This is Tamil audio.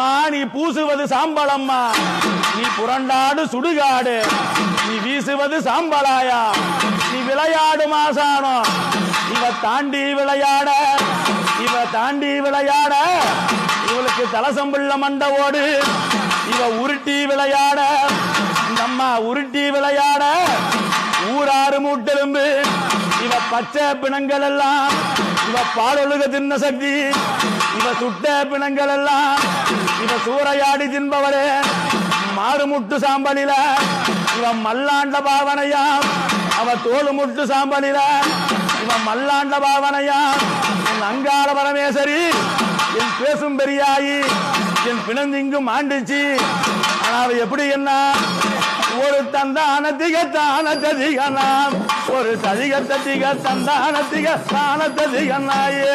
அம்மா நீ பூசுவது சாம்பலம்மா, நீ புரண்டாடு சுடுகாடு, நீ வீசுவது சாம்பலாயா, நீ விளையாடு மாசானம். இவ தாண்டி விளையாட, இவ தாண்டி விளையாட, இவளுக்கு தலசம்புள்ள மண்டவோடு, இவ உருட்டி விளையாட, இந்த அம்மா உருட்டி விளையாட, ஊராறு மூட்டெலும்பு, இவ பச்சை பிணங்கள் எல்லாம், இவ பாலொழுக தின்ன சக்தி, இவ சுட்ட பிணங்கள் எல்லாம், இவ சூறையாடி தின்பவரே மாறுமுட்டு சாம்பலில, இவ மல்லாண்ட பாவனையா, அவ தோளு முட்டு சாம்பலில, இவ மல்லாண்ட பாவனையா, என் அங்காள பரமேஸ்வரி, என் பேசும் பெரியாயி, என் பிணந்திங்கும் ஆண்டுச்சு. ஆனா அவ எப்படி என்ன ஒரு தந்தானத்திக தானத்ததிகனாம், ஒரு ததிக ததிக தந்தானத்திக தானத்ததிகனாயே.